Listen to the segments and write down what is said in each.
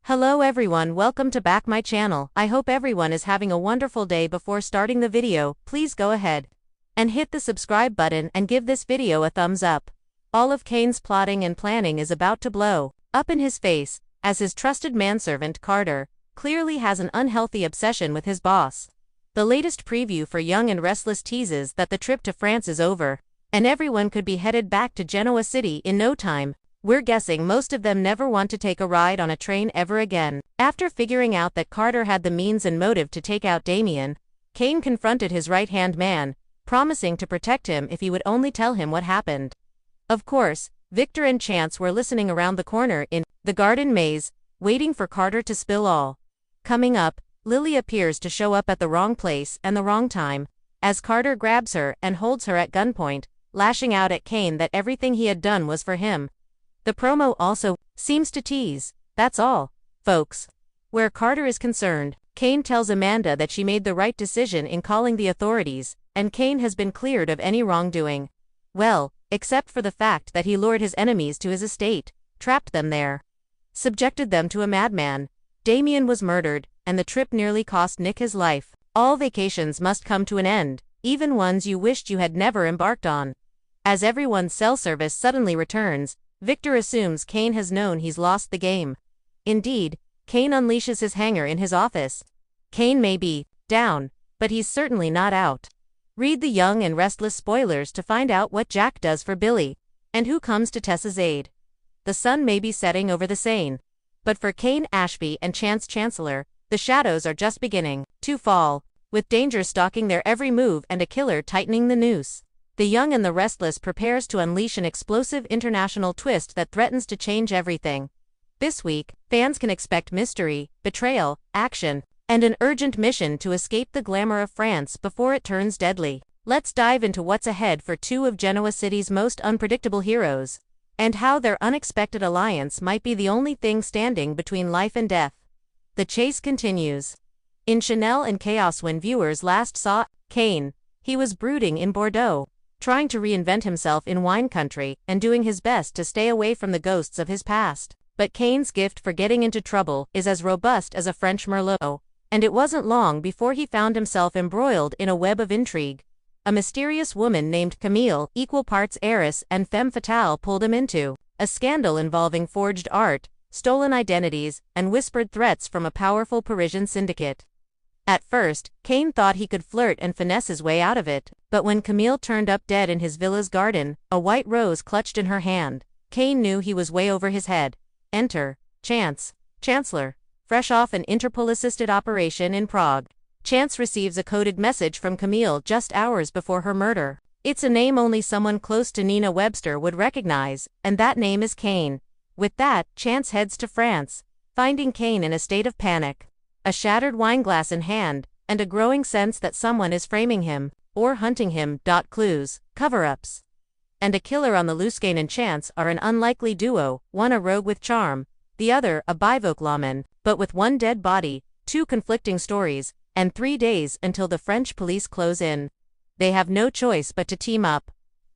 Hello everyone, welcome to back my channel. I hope everyone is having a wonderful day. Before starting the video, please go ahead and hit the subscribe button and give this video a thumbs up. All of Kane's plotting and planning is about to blow up in his face, as his trusted manservant Carter clearly has an unhealthy obsession with his boss. The latest preview for Young and Restless teases that the trip to France is over, and everyone could be headed back to Genoa City in no time. We're guessing most of them never want to take a ride on a train ever again. After figuring out that Carter had the means and motive to take out Damien, Kane confronted his right-hand man, promising to protect him if he would only tell him what happened. Of course, Victor and Chance were listening around the corner in the garden maze, waiting for Carter to spill all. Coming up, Lily appears to show up at the wrong place and the wrong time, as Carter grabs her and holds her at gunpoint, lashing out at Kane that everything he had done was for him. The promo also seems to tease, "That's all, folks." Where Carter is concerned, Kane tells Amanda that she made the right decision in calling the authorities, and Kane has been cleared of any wrongdoing. Well, except for the fact that he lured his enemies to his estate, trapped them there, subjected them to a madman. Damien was murdered, and the trip nearly cost Nick his life. All vacations must come to an end, even ones you wished you had never embarked on. As everyone's cell service suddenly returns, Victor assumes Kane has known he's lost the game. Indeed, Kane unleashes his hanger in his office. Kane may be down, but he's certainly not out. Read the Young and Restless spoilers to find out what Jack does for Billy, and who comes to Tessa's aid. The sun may be setting over the Seine, but for Kane Ashby and Chance Chancellor, the shadows are just beginning to fall, with danger stalking their every move and a killer tightening the noose. The Young and the Restless prepares to unleash an explosive international twist that threatens to change everything. This week, fans can expect mystery, betrayal, action, and an urgent mission to escape the glamour of France before it turns deadly. Let's dive into what's ahead for two of Genoa City's most unpredictable heroes, and how their unexpected alliance might be the only thing standing between life and death. The chase continues. In Chanel and Chaos, when viewers last saw Kane, he was brooding in Bordeaux, trying to reinvent himself in wine country and doing his best to stay away from the ghosts of his past. But Kane's gift for getting into trouble is as robust as a French Merlot, and it wasn't long before he found himself embroiled in a web of intrigue. A mysterious woman named Camille, equal parts heiress and femme fatale, pulled him into a scandal involving forged art, stolen identities, and whispered threats from a powerful Parisian syndicate. At first, Kane thought he could flirt and finesse his way out of it, but when Camille turned up dead in his villa's garden, a white rose clutched in her hand, Kane knew he was way over his head. Enter Chancellor, fresh off an Interpol-assisted operation in Prague. Chance receives a coded message from Camille just hours before her murder. It's a name only someone close to Nina Webster would recognize, and that name is Kane. With that, Chance heads to France, finding Kane in a state of panic. A shattered wineglass in hand, and a growing sense that someone is framing him, or hunting him. Clues, cover-ups, and a killer on the loose. Kane and Chance are an unlikely duo, one a rogue with charm, the other a bivouac lawman, but with one dead body, two conflicting stories, and 3 days until the French police close in. They have no choice but to team up.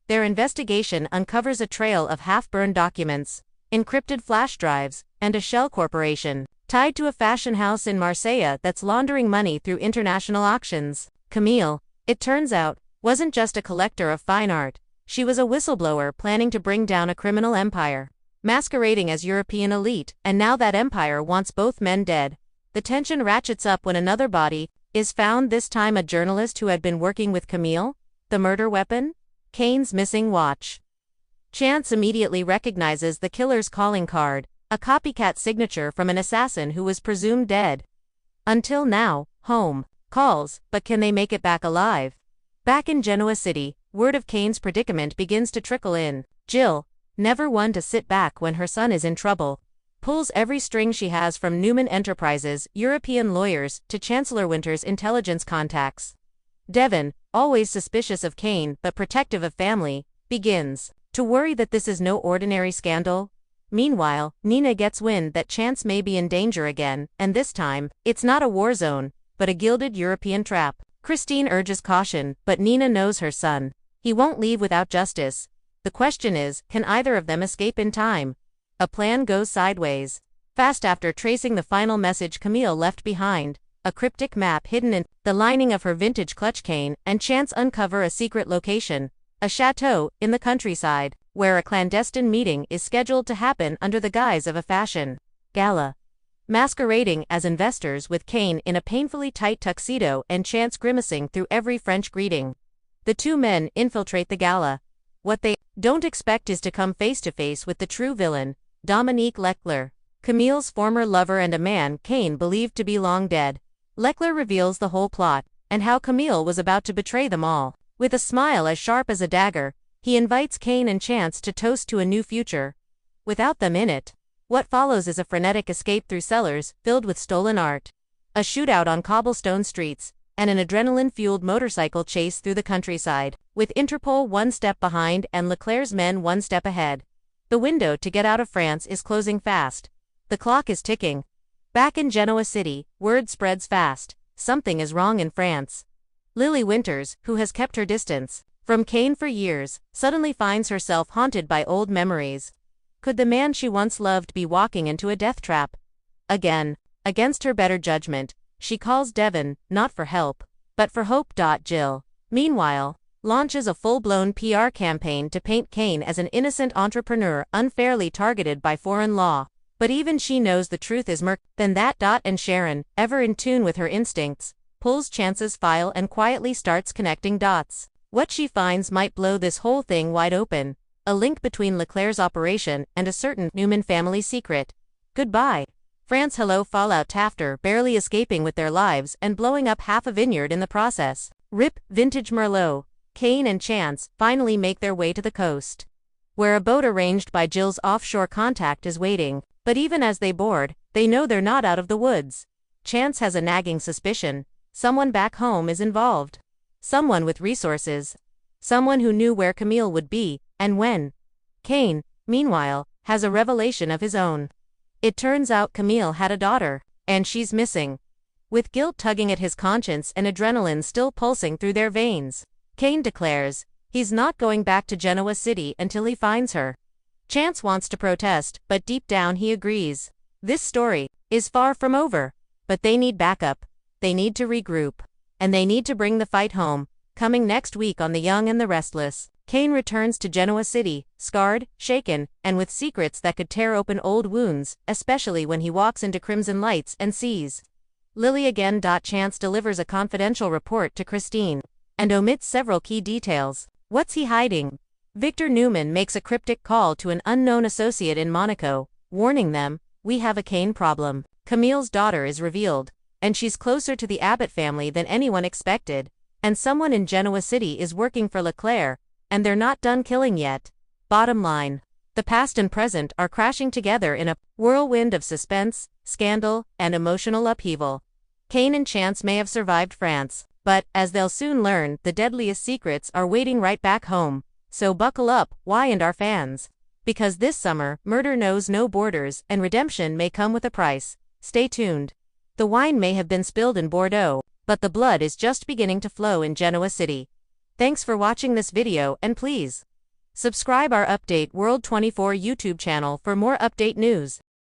Their investigation uncovers a trail of half-burned documents, encrypted flash drives, and a shell corporation tied to a fashion house in Marseille that's laundering money through international auctions. Camille, it turns out, wasn't just a collector of fine art. She was a whistleblower planning to bring down a criminal empire, masquerading as European elite, and now that empire wants both men dead. The tension ratchets up when another body is found, this time a journalist who had been working with Camille. The murder weapon? Kane's missing watch. Chance immediately recognizes the killer's calling card, a copycat signature from an assassin who was presumed dead. Until now, home calls, but can they make it back alive? Back in Genoa City, word of Kane's predicament begins to trickle in. Jill, never one to sit back when her son is in trouble, pulls every string she has, from Newman Enterprises, European lawyers, to Chancellor Winter's intelligence contacts. Devon, always suspicious of Kane but protective of family, begins to worry that this is no ordinary scandal. Meanwhile, Nina gets wind that Chance may be in danger again, and this time, it's not a war zone, but a gilded European trap. Christine urges caution, but Nina knows her son. He won't leave without justice. The question is, can either of them escape in time? A plan goes sideways. fast after tracing the final message Camille left behind, a cryptic map hidden in the lining of her vintage clutch cane, and Chance uncover a secret location, a chateau in the countryside, where a clandestine meeting is scheduled to happen under the guise of a fashion gala. Masquerading as investors with Kane in a painfully tight tuxedo and Chance grimacing through every French greeting. The two men infiltrate the gala. What they don't expect is to come face to face with the true villain, Dominique Leclerc, Camille's former lover and a man Kane believed to be long dead. Leclerc reveals the whole plot, and how Camille was about to betray them all. With a smile as sharp as a dagger, he invites Kane and Chance to toast to a new future, without them in it. What follows is a frenetic escape through cellars filled with stolen art, a shootout on cobblestone streets, and an adrenaline-fueled motorcycle chase through the countryside, with Interpol one step behind and Leclerc's men one step ahead. The window to get out of France is closing fast. The clock is ticking. Back in Genoa City, word spreads fast. Something is wrong in France. Lily Winters, who has kept her distance from Kane for years, suddenly finds herself haunted by old memories. Could the man she once loved be walking into a death trap? Again, against her better judgment, she calls Devon, not for help, but for hope. Jill, meanwhile, launches a full-blown PR campaign to paint Kane as an innocent entrepreneur unfairly targeted by foreign law. But even she knows the truth is murky than that. And Sharon, ever in tune with her instincts, pulls Chance's file and quietly starts connecting dots. What she finds might blow this whole thing wide open. A link between Leclerc's operation and a certain Newman family secret. Goodbye, France. Hello, Fallout. Tafter barely escaping with their lives and blowing up half a vineyard in the process. Rip, vintage Merlot. Kane and Chance finally make their way to the coast, where a boat arranged by Jill's offshore contact is waiting. But even as they board, they know they're not out of the woods. Chance has a nagging suspicion. Someone back home is involved. Someone with resources. Someone who knew where Camille would be, and when. Kane, meanwhile, has a revelation of his own. It turns out Camille had a daughter, and she's missing. With guilt tugging at his conscience and adrenaline still pulsing through their veins, Kane declares he's not going back to Genoa City until he finds her. Chance wants to protest, but deep down he agrees. This story is far from over, but they need backup. They need to regroup, and they need to bring the fight home. Coming next week on The Young and the Restless, Kane returns to Genoa City, scarred, shaken, and with secrets that could tear open old wounds, especially when he walks into Crimson Lights and sees Lily again. Chance delivers a confidential report to Christine, and omits several key details. What's he hiding? Victor Newman makes a cryptic call to an unknown associate in Monaco, warning them, "We have a Kane problem." Camille's daughter is revealed, and she's closer to the Abbott family than anyone expected. And someone in Genoa City is working for Leclerc, and they're not done killing yet. Bottom line, the past and present are crashing together in a whirlwind of suspense, scandal, and emotional upheaval. Kane and Chance may have survived France, but, as they'll soon learn, the deadliest secrets are waiting right back home. So buckle up, and our fans. Because this summer, murder knows no borders, and redemption may come with a price. Stay tuned. The wine may have been spilled in Bordeaux, but the blood is just beginning to flow in Genoa City. Thanks for watching this video, and please subscribe our Update World 24 YouTube channel for more update news.